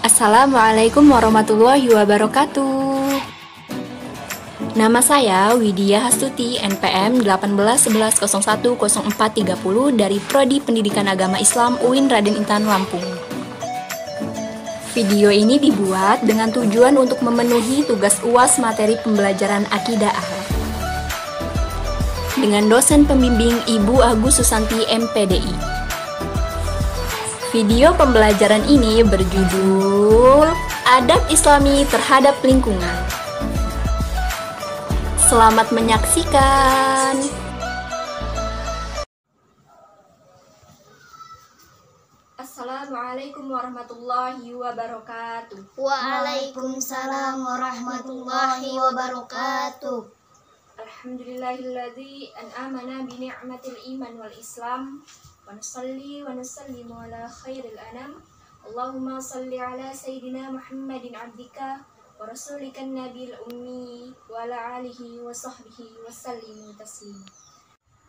Assalamualaikum warahmatullahi wabarakatuh. Nama saya Widya Hastuti, NPM 1811010430 dari Prodi Pendidikan Agama Islam UIN Raden Intan Lampung. Video ini dibuat dengan tujuan untuk memenuhi tugas UAS materi pembelajaran akidah akhlak dengan dosen pembimbing Ibu Agus Susanti MPDI. Video pembelajaran ini berjudul Adab Islami Terhadap Lingkungan. Selamat menyaksikan. Assalamualaikum warahmatullahi wabarakatuh. Waalaikumsalam warahmatullahi wabarakatuh. Alhamdulillahilladzi an'amana bi ni'matil iman wal islam. Wa nusalli wa nusallimu ala khairil anam. Allahumma salli ala sayyidina Muhammadin abdika wa rasulikan nabil ummi wa ala alihi wa sahbihi wa sallim taslim.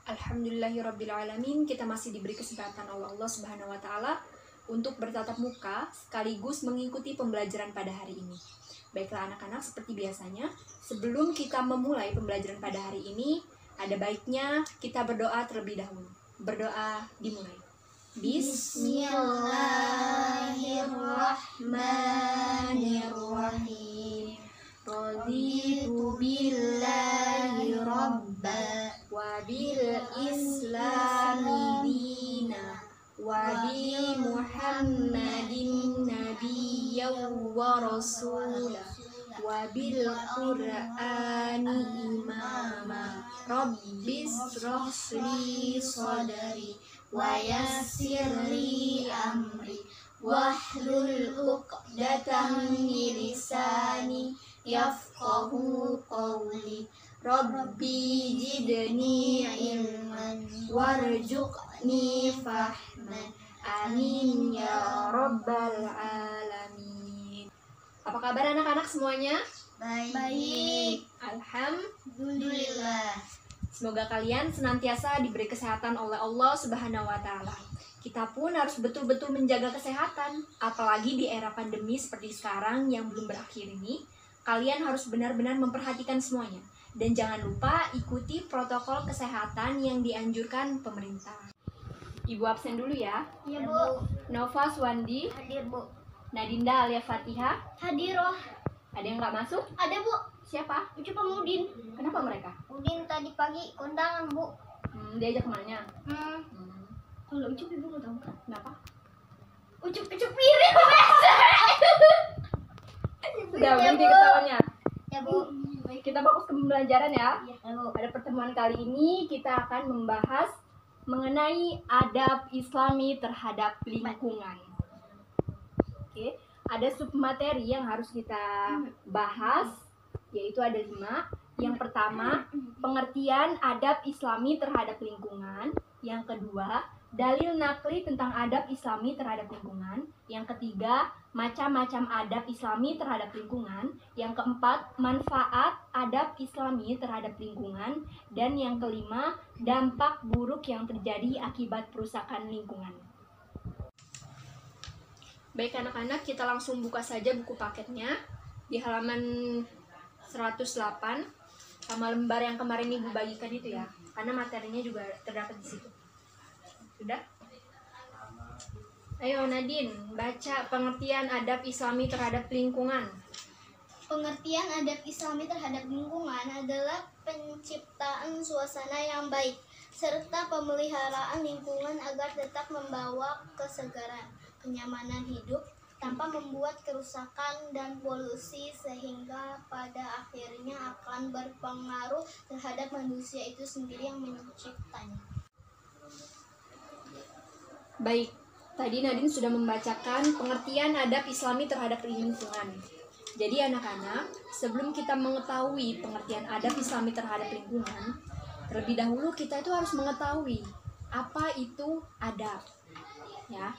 Alhamdulillahirabbil alamin. Kita masih diberi kesempatan oleh Allah Subhanahu wa taala untuk bertatap muka sekaligus mengikuti pembelajaran pada hari ini. Baiklah anak-anak, seperti biasanya, sebelum kita memulai pembelajaran pada hari ini, ada baiknya kita berdoa terlebih dahulu. Berdoa dimulai. Bismillahirrahmanirrahim. Raditu billahi rabba wa bil islami dina wa bi Muhammadin nabiyyan wa rasulah wa bil qur'ani imama. Rabbis rosli sadari wa yassirli amri wahlul uqdatam min lisani yafqahu qawli. Rabbi zidni ilman warzuqni fahman. Amin ya rabbal alamin. Apa kabar anak-anak semuanya? Baik. Alhamdulillah. Semoga kalian senantiasa diberi kesehatan oleh Allah Subhanahu wa taala. Kita pun harus betul-betul menjaga kesehatan, apalagi di era pandemi seperti sekarang yang belum berakhir ini. Kalian harus benar-benar memperhatikan semuanya. Dan jangan lupa ikuti protokol kesehatan yang dianjurkan pemerintah. Ibu absen dulu ya. Ya, Bu. Nova Swandi, Hadir, Bu. Nadinda Alia Fatihah. Hadiroh. Ada yang nggak masuk? Ada, Bu. Siapa? Ucup sama Udin. Kenapa mereka? Udin tadi pagi kondangan, Bu. Diajak kemana? Kalau Ucup Ibu nggak tahu kan? Kenapa? Ucup piring. Sudah Ya, berhenti Bu. ketawanya. Ya, Bu. Kita fokus ke pembelajaran ya. Ya, Bu. Pada pertemuan kali ini kita akan membahas mengenai adab Islami terhadap lingkungan. Oke, ada submateri yang harus kita bahas, yaitu ada 5. Yang pertama, pengertian adab Islami terhadap lingkungan. Yang kedua, dalil nakli tentang adab Islami terhadap lingkungan. Yang ketiga, macam-macam adab Islami terhadap lingkungan. Yang keempat, manfaat adab Islami terhadap lingkungan. Dan yang kelima, dampak buruk yang terjadi akibat perusakan lingkungan. Baik anak-anak, kita langsung buka saja buku paketnya di halaman 108 sama lembar yang kemarin Ibu bagikan itu ya, karena materinya juga terdapat di situ. Sudah? Ayo Nadine, baca pengertian adab Islami terhadap lingkungan. Pengertian adab Islami terhadap lingkungan adalah penciptaan suasana yang baik serta pemeliharaan lingkungan agar tetap membawa kesegaran, kenyamanan hidup tanpa membuat kerusakan dan polusi sehingga pada akhirnya akan berpengaruh terhadap manusia itu sendiri yang menciptanya. Baik, tadi Nadine sudah membacakan pengertian adab Islami terhadap lingkungan. Jadi anak-anak, sebelum kita mengetahui pengertian adab Islami terhadap lingkungan, terlebih dahulu kita itu harus mengetahui apa itu adab. Ya.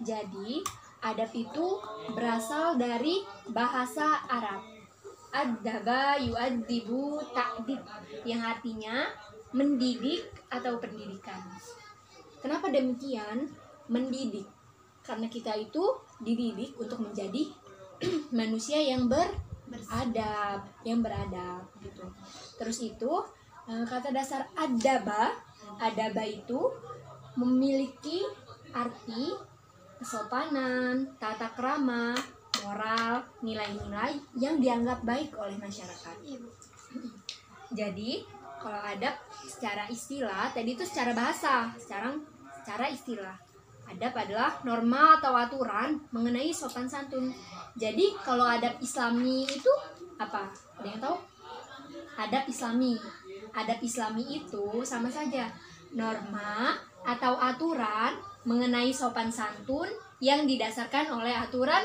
Jadi, adab itu berasal dari bahasa Arab. Adaba yu'adzibu ta'dib, yang artinya mendidik atau pendidikan. Kenapa demikian? Mendidik. Karena kita itu dididik untuk menjadi manusia yang beradab, gitu. Terus itu kata dasar adaba itu memiliki arti kesopanan, tata krama, moral, nilai-nilai yang dianggap baik oleh masyarakat. Jadi kalau adab secara istilah, tadi itu secara bahasa, sekarang secara istilah. Adab adalah norma atau aturan mengenai sopan santun. Jadi kalau adab Islami itu apa? Ada yang tahu? Adab Islami itu sama saja, norma atau aturan mengenai sopan santun yang didasarkan oleh aturan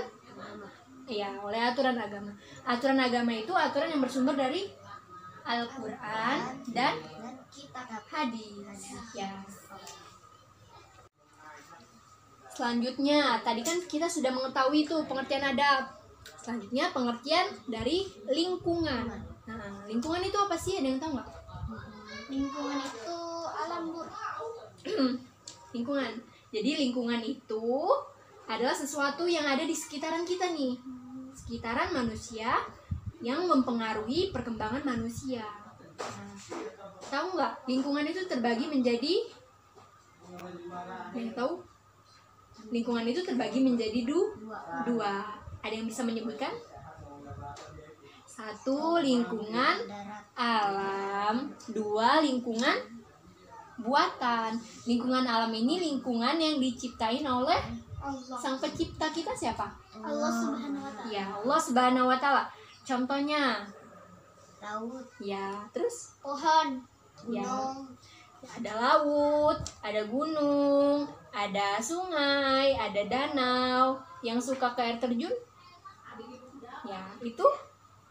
agama. Aturan agama itu aturan yang bersumber dari Al-Quran dan hadis. Ya. Selanjutnya, tadi kan kita sudah mengetahui itu pengertian adab. Selanjutnya pengertian dari lingkungan. Nah, lingkungan itu apa sih? Ada yang tahu nggak? Lingkungan itu alam, Bu. Lingkungan. Jadi lingkungan itu adalah sesuatu yang ada di sekitaran kita nih. Sekitaran manusia yang mempengaruhi perkembangan manusia. Nah, tahu nggak? Lingkungan itu terbagi menjadi, yang tahu? Lingkungan itu terbagi menjadi dua. Ada yang bisa menyebutkan? Satu, lingkungan alam. Dua, lingkungan buatan. Lingkungan alam ini lingkungan yang diciptain oleh Allah. Sang Pencipta kita siapa? Allah Subhanahu wa Ta'ala. Ya, Allah Subhanahu wa Ta'ala. Contohnya Laut, ya, terus pohon, ya, gunung, ada laut, ada gunung, ada sungai, ada danau. Yang suka ke air terjun, ya itu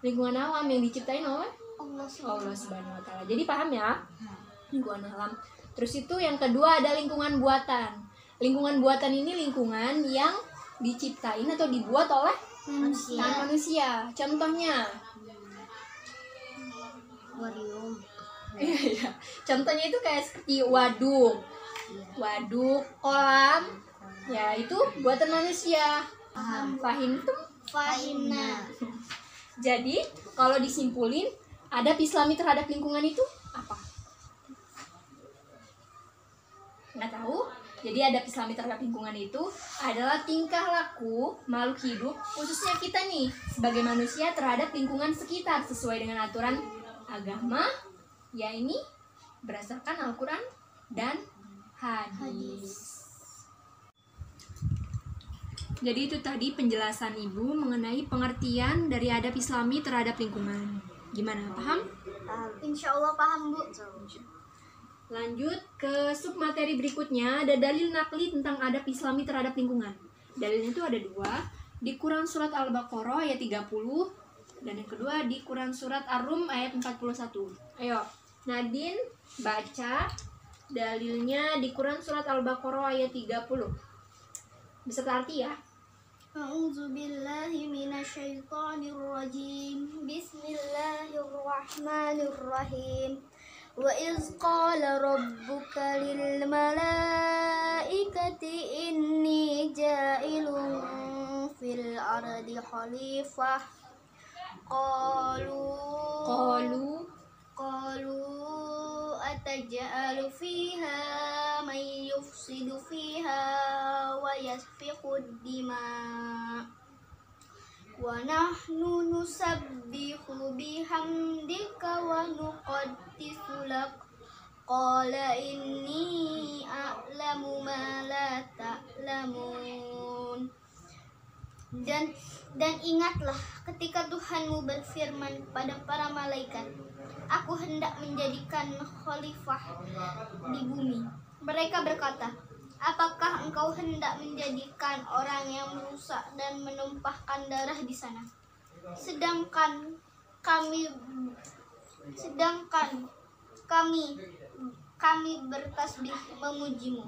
lingkungan alam yang diciptain oleh Allah Subhanahu wa Ta'ala. Jadi paham ya, lingkungan alam. Terus itu yang kedua ada lingkungan buatan. Lingkungan buatan ini lingkungan yang diciptain atau dibuat oleh manusia. Contohnya akuarium. Iya. Contohnya itu kayak seperti waduk, kolam, ya itu buatan manusia. Fahimna. Jadi kalau disimpulin, adab Islami terhadap lingkungan itu apa? Nggak tahu? Jadi adab Islami terhadap lingkungan itu adalah tingkah laku makhluk hidup, khususnya kita nih sebagai manusia terhadap lingkungan sekitar sesuai dengan aturan agama, ya ini berdasarkan Al-Quran dan hadis. Jadi itu tadi penjelasan Ibu mengenai pengertian dari adab Islami terhadap lingkungan. Gimana, paham? Insya Allah paham, Bu. Lanjut ke submateri berikutnya, ada dalil nakli tentang adab Islami terhadap lingkungan. Dalilnya itu ada dua, di Quran Surat Al-Baqarah ayat 30, dan yang kedua di Quran Surat Ar-Rum ayat 41. Ayo, Nadine baca dalilnya di Quran Surat Al-Baqarah ayat 30. Beserta arti ya. A'udzu billahi minasyaitonir rajim. Bismillahirrahmanirrahim. Wa iz qala rabbuka lil malaikati inni ja'ilun fil ardi khalifah. Qalu ataj'alu fiha man yufsidu fiha wa yasfiku dima wa nahnu nusabbihu bihamdika wa nuqaddisu lak qala inni a'lamu ma la ta'lamun. Dan ingatlah ketika Tuhanmu berfirman kepada para malaikat, aku hendak menjadikan khalifah di bumi. Mereka berkata, apakah engkau hendak menjadikan orang yang merusak dan menumpahkan darah di sana? Sedangkan kami bertasbih memujimu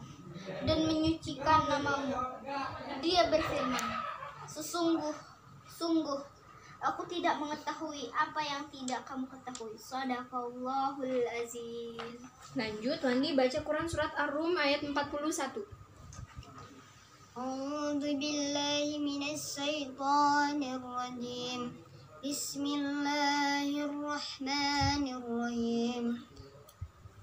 dan menyucikan namamu. Dia berfirman, sungguh aku tidak mengetahui apa yang tidak kamu ketahui. Shadaqallahul azim. Lanjut, Wandi baca Quran Surat Ar-Rum ayat 41. A'udzu billahi minasy syaithanir rajim. Bismillahirrahmanirrahim.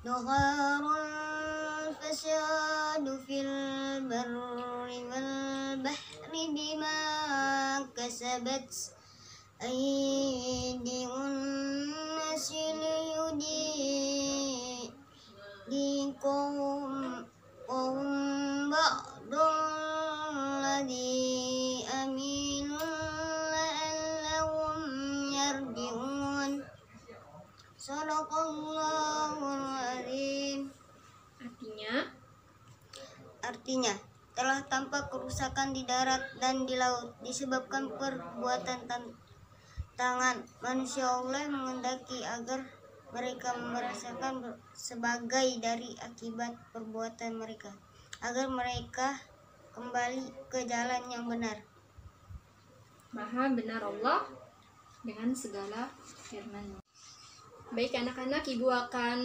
Dagharul fasadu fil barri wal bahri bima kasabat aydin nasi liyudhiqahum ba'dalladzi aminun la'allahum yarji'un. Shadaqallahul azim. Artinya, telah tampak kerusakan di darat dan di laut disebabkan perbuatan tangan manusia. Allah menghendaki agar mereka merasakan sebagai dari akibat perbuatan mereka, agar mereka kembali ke jalan yang benar. Maha benar Allah dengan segala firman-Nya. Baik anak-anak, Ibu akan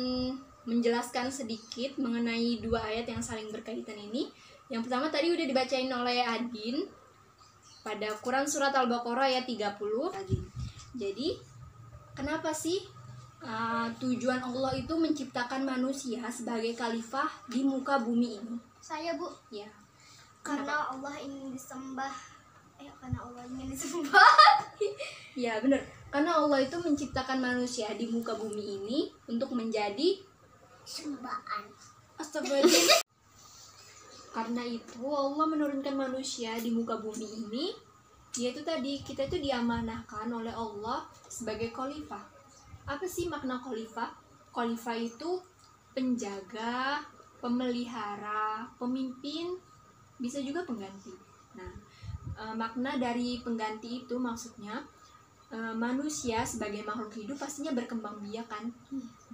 menjelaskan sedikit mengenai dua ayat yang saling berkaitan ini. Yang pertama tadi udah dibacain oleh Adin pada Quran Surat Al-Baqarah ayat 30. Jadi, kenapa sih tujuan Allah itu menciptakan manusia sebagai khalifah di muka bumi ini? Saya, Bu. Ya. Karena Allah ingin disembah. Karena Allah ingin disembah. Ya, benar. Karena Allah itu menciptakan manusia di muka bumi ini untuk menjadi Sembahan. Astagfirullahaladzim. Karena itu Allah menurunkan manusia di muka bumi ini, yaitu tadi kita itu diamanahkan oleh Allah sebagai khalifah. Apa sih makna khalifah? Khalifah itu penjaga, pemelihara, pemimpin, bisa juga pengganti. Nah, makna dari pengganti itu maksudnya manusia sebagai makhluk hidup pastinya berkembang biak kan.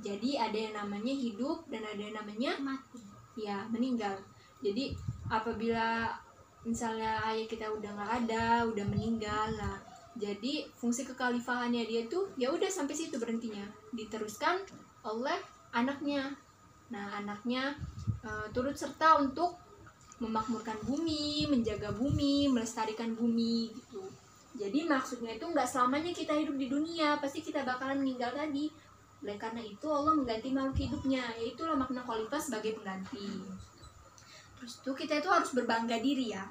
Jadi ada yang namanya hidup dan ada yang namanya Mati. ya meninggal. Jadi apabila misalnya ayah kita udah nggak ada, udah meninggal, nah jadi fungsi kekhalifahannya dia tuh ya udah sampai situ berhentinya, diteruskan oleh anaknya. Nah anaknya turut serta untuk memakmurkan bumi, menjaga bumi, melestarikan bumi gitu. Jadi maksudnya itu nggak selamanya kita hidup di dunia, pasti kita bakalan meninggal tadi. Oleh karena itu Allah mengganti makhluk hidupnya, yaitulah makna khalifah sebagai pengganti. Terus tuh kita itu harus berbangga diri ya.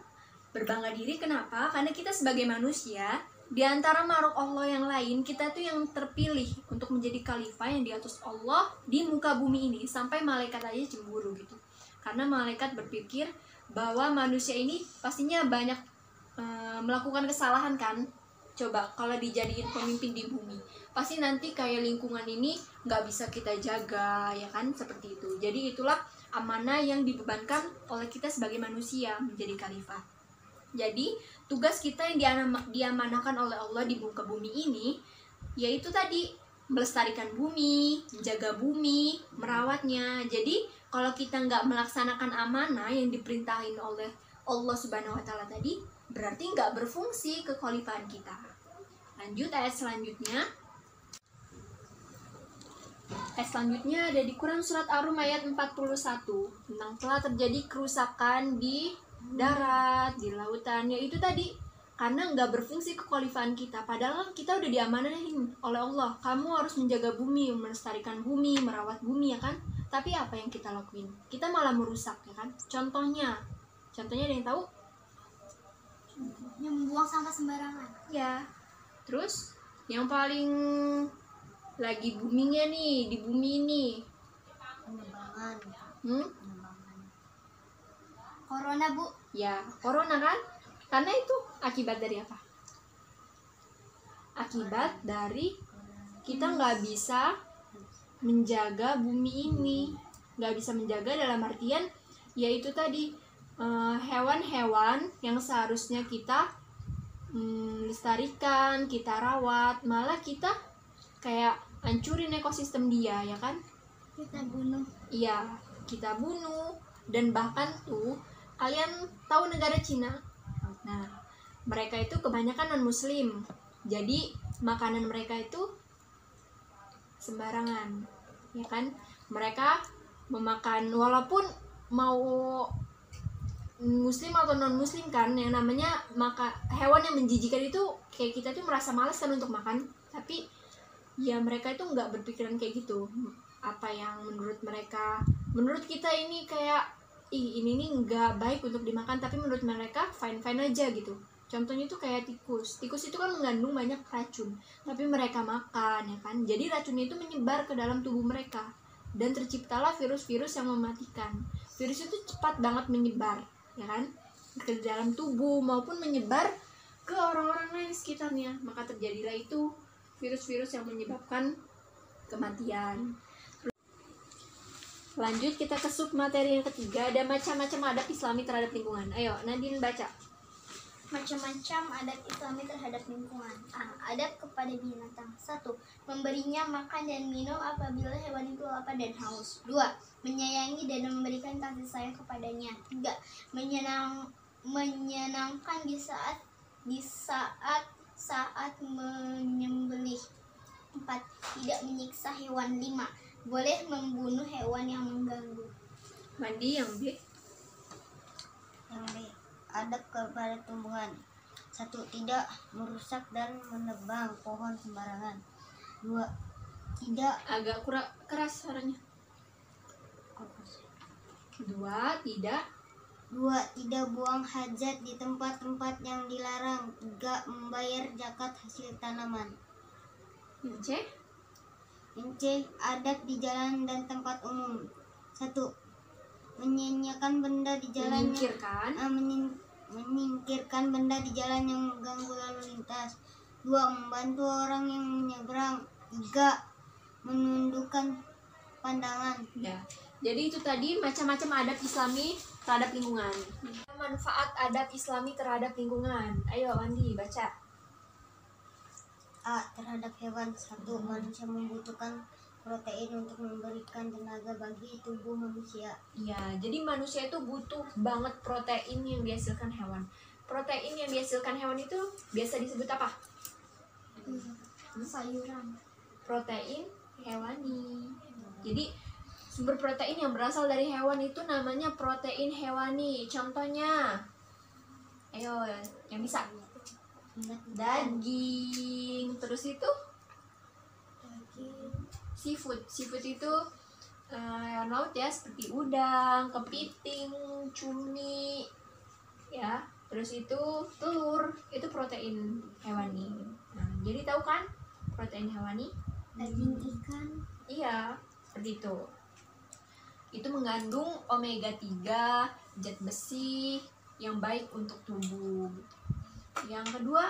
Berbangga diri kenapa? Karena kita sebagai manusia, di antara makhluk Allah yang lain, kita tuh yang terpilih untuk menjadi khalifah yang diutus Allah di muka bumi ini. Sampai malaikat aja cemburu gitu. Karena malaikat berpikir bahwa manusia ini pastinya banyak melakukan kesalahan kan. Coba kalau dijadiin pemimpin di bumi, pasti nanti kayak lingkungan ini nggak bisa kita jaga ya kan, seperti itu. Jadi itulah amanah yang dibebankan oleh kita sebagai manusia menjadi khalifah. Jadi tugas kita yang diamanahkan oleh Allah di muka bumi ini yaitu tadi melestarikan bumi, menjaga bumi, merawatnya. Jadi kalau kita nggak melaksanakan amanah yang diperintahin oleh Allah Subhanahu wa Ta'ala tadi, berarti nggak berfungsi kekhalifahan kita. Lanjut ayat selanjutnya. Ayat selanjutnya ada di Quran Surat Ar-Rum ayat 41 tentang telah terjadi kerusakan di darat, di lautan. Yaitu tadi karena nggak berfungsi kekhalifahan kita. Padahal kita udah diamanahin oleh Allah. Kamu harus menjaga bumi, melestarikan bumi, merawat bumi ya kan. Tapi apa yang kita lakuin? Kita malah merusak ya kan. Contohnya ada yang tahu? Yang membuang sampah sembarangan. Ya. Terus yang paling lagi boomingnya nih di bumi ini Penebangan. Penebangan. Corona, Bu. Ya, corona kan? Karena itu akibat dari apa? Akibat dari kita nggak bisa menjaga bumi ini. Nggak bisa menjaga dalam artian yaitu tadi hewan-hewan yang seharusnya kita lestarikan, kita rawat, malah kita kayak hancurin ekosistem dia ya kan? Kita bunuh. Iya, kita bunuh. Dan bahkan tuh kalian tahu negara Cina? Nah, mereka itu kebanyakan non-muslim. Jadi makanan mereka itu sembarangan ya kan? Mereka memakan walaupun mau muslim atau non muslim kan, yang namanya hewan yang menjijikan itu kayak kita tuh merasa malas kan untuk makan, tapi ya mereka itu nggak berpikiran kayak gitu. Apa yang menurut mereka, menurut kita ini kayak ini nih nggak baik untuk dimakan, tapi menurut mereka fine fine aja gitu. Contohnya itu kayak tikus itu kan mengandung banyak racun, tapi mereka makan ya kan, jadi racunnya itu menyebar ke dalam tubuh mereka dan terciptalah virus-virus yang mematikan. Virus itu cepat banget menyebar ya kan, ke dalam tubuh maupun menyebar ke orang-orang lain sekitarnya, maka terjadilah itu virus-virus yang menyebabkan kematian. Lanjut kita ke submateri yang ketiga, ada macam-macam adab Islami terhadap lingkungan. Ayo Nadine baca. Macam-macam adab Islami terhadap lingkungan. Adab kepada binatang. 1. Memberinya makan dan minum apabila hewan itu lapar dan haus. 2. Menyayangi dan memberikan kasih sayang kepadanya. 3. Menyenangkan di saat menyembelih. 4. Tidak menyiksa hewan. 5. Boleh membunuh hewan yang mengganggu. Mandi yang B. Yang B. Adab kepada tumbuhan. 1. Tidak merusak dan menebang pohon sembarangan. 2. Tidak Agak keras suaranya. 2. Tidak buang hajat di tempat-tempat yang dilarang. 3. Membayar zakat hasil tanaman. Yang C. Yang C. Adab di jalan dan tempat umum. 1. Menyanyiakan benda di jalan menyingkirkan benda di jalan yang mengganggu lalu lintas. 2. Membantu orang yang menyeberang. 3. Menundukkan pandangan. Ya. Jadi itu tadi macam-macam adab Islami terhadap lingkungan. Manfaat adab Islami terhadap lingkungan. Ayo Andi baca. A. Terhadap hewan. 1. Manusia membutuhkan protein untuk memberikan tenaga bagi tubuh manusia. Iya, jadi manusia itu butuh banget protein yang dihasilkan hewan. Protein yang dihasilkan hewan itu biasa disebut apa? Sayuran. Protein hewani. Jadi sumber protein yang berasal dari hewan itu namanya protein hewani. Contohnya, ayo yang bisa. Daging, terus itu seafood itu hewan laut ya, seperti udang, kepiting, cumi ya, terus itu telur, itu protein hewani. Nah, jadi tahu kan protein hewani? Daging ikan. Iya, seperti itu mengandung omega 3, zat besi yang baik untuk tubuh. Yang kedua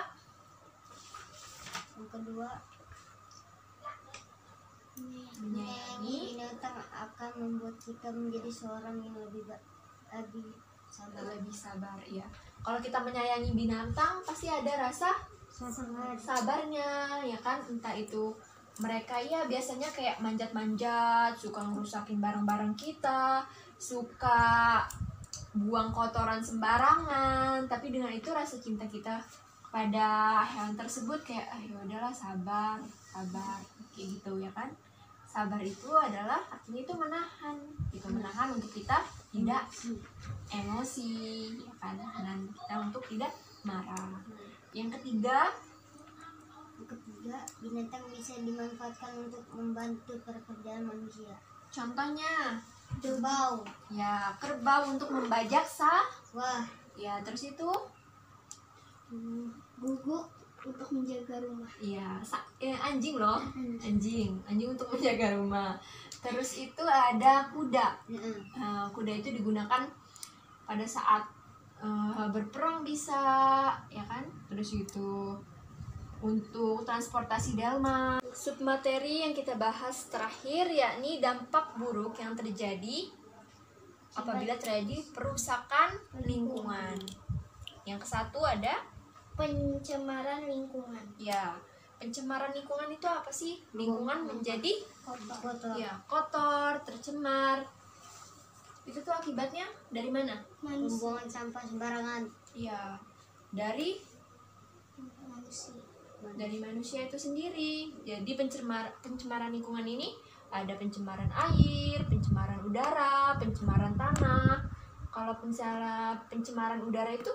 menyayangi binatang akan membuat kita menjadi seorang yang lebih sabar ya. Kalau kita menyayangi binatang pasti ada rasa sabarnya ya kan, entah itu mereka ya biasanya kayak manjat-manjat, suka ngerusakin barang-barang kita, suka buang kotoran sembarangan, tapi dengan itu rasa cinta kita pada hewan tersebut kayak ya udahlah sabar kayak gitu ya kan. Sabar itu adalah artinya itu menahan untuk kita tidak emosi ya kan, dan kita untuk tidak marah. Yang ketiga binatang bisa dimanfaatkan untuk membantu pekerjaan manusia. Contohnya Kerbau. Ya, kerbau untuk membajak Wah. Ya, terus itu Guguk untuk menjaga rumah. ya anjing loh. Anjing untuk menjaga rumah. Terus itu ada kuda. Kuda itu digunakan pada saat berperang bisa ya kan. Terus itu untuk transportasi delman. Submateri yang kita bahas terakhir yakni dampak buruk yang terjadi apabila terjadi perusakan lingkungan. Yang ke-1 ada Pencemaran lingkungan. ya, pencemaran lingkungan itu apa sih? Lingkungan menjadi Kotor. ya kotor, tercemar. Itu tuh akibatnya dari mana? Pembuangan sampah sembarangan. Ya, dari Manusia. manusia itu sendiri. Jadi pencemaran lingkungan ini ada pencemaran air, pencemaran udara, pencemaran tanah. kalau misalnya pencemaran udara itu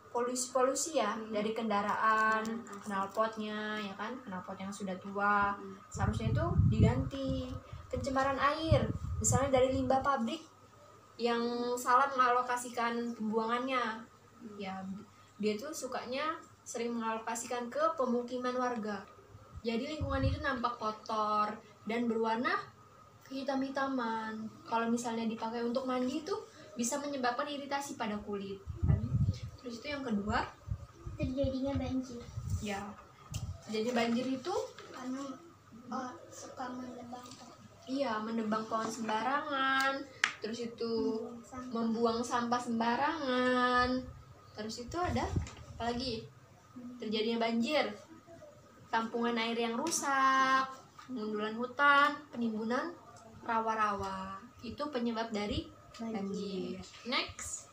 polusi ya, dari kendaraan, knalpotnya ya kan, knalpot yang sudah tua seharusnya itu diganti. Pencemaran air misalnya dari limbah pabrik yang salah mengalokasikan pembuangannya, ya dia tuh sukanya sering mengalokasikan ke pemukiman warga, jadi lingkungan itu nampak kotor dan berwarna kehitam-hitaman. Kalau misalnya dipakai untuk mandi tuh bisa menyebabkan iritasi pada kulit. Terus itu yang kedua, Terjadinya banjir ya jadi banjir itu karena suka menebang menebang pohon sembarangan, terus itu membuang sampah sembarangan. Terus itu ada apa lagi? Terjadinya banjir, tampungan air yang rusak, pengundulan hutan, penimbunan rawa-rawa. Itu penyebab dari banjir. Next,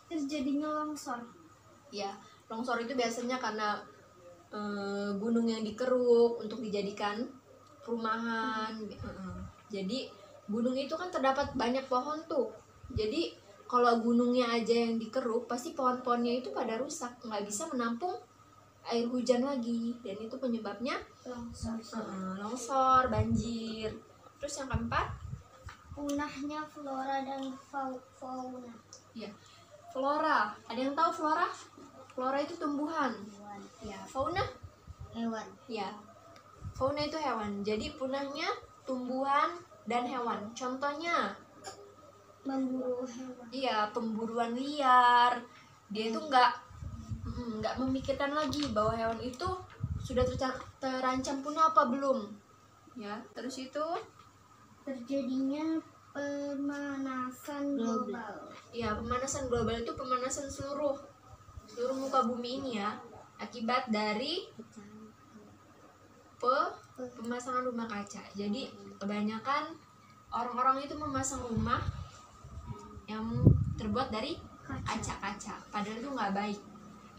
terjadinya longsor. ya longsor itu biasanya karena gunung yang dikeruk untuk dijadikan perumahan. Jadi gunung itu kan terdapat banyak pohon tuh, jadi kalau gunungnya aja yang dikeruk pasti pohon-pohonnya itu pada rusak, nggak bisa menampung air hujan lagi, dan itu penyebabnya longsor, banjir. Terus yang keempat, Punahnya flora dan fauna. ya flora. Ada yang tahu flora? Flora itu tumbuhan. Ya, fauna? Hewan. Ya, fauna itu hewan. Jadi punahnya tumbuhan dan hewan. Contohnya, Memburu hewan. iya, pemburuan liar. Dia itu nggak memikirkan lagi bahwa hewan itu sudah terancam punah apa belum. Ya, terus itu Terjadinya pemanasan global. ya, pemanasan global itu pemanasan seluruh muka bumi ini ya, akibat dari pemasangan rumah kaca. Jadi kebanyakan orang-orang itu memasang rumah yang terbuat dari kaca-kaca, padahal itu nggak baik.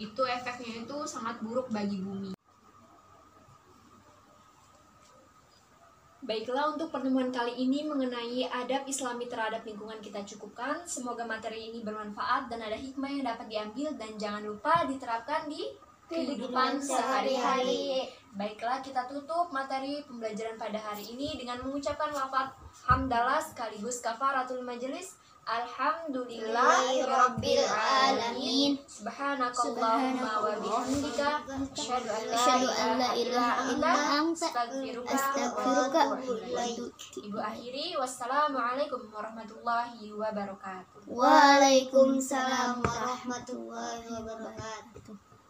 Itu efeknya itu sangat buruk bagi bumi. Baiklah, untuk pertemuan kali ini mengenai adab Islami terhadap lingkungan kita cukupkan. Semoga materi ini bermanfaat dan ada hikmah yang dapat diambil, dan jangan lupa diterapkan di kehidupan sehari-hari. Baiklah, kita tutup materi pembelajaran pada hari ini dengan mengucapkan lafaz hamdalah sekaligus kafaratul majelis. Alhamdulillahirabbil alamin. Subhanakallahumma wa bihamdika asyhadu an la ilaha illa anta astaghfiruka wa atubu ilaik. Ibu akhiri, wassalamualaikum warahmatullahi wabarakatuh. Waalaikumsalam warahmatullahi wabarakatuh.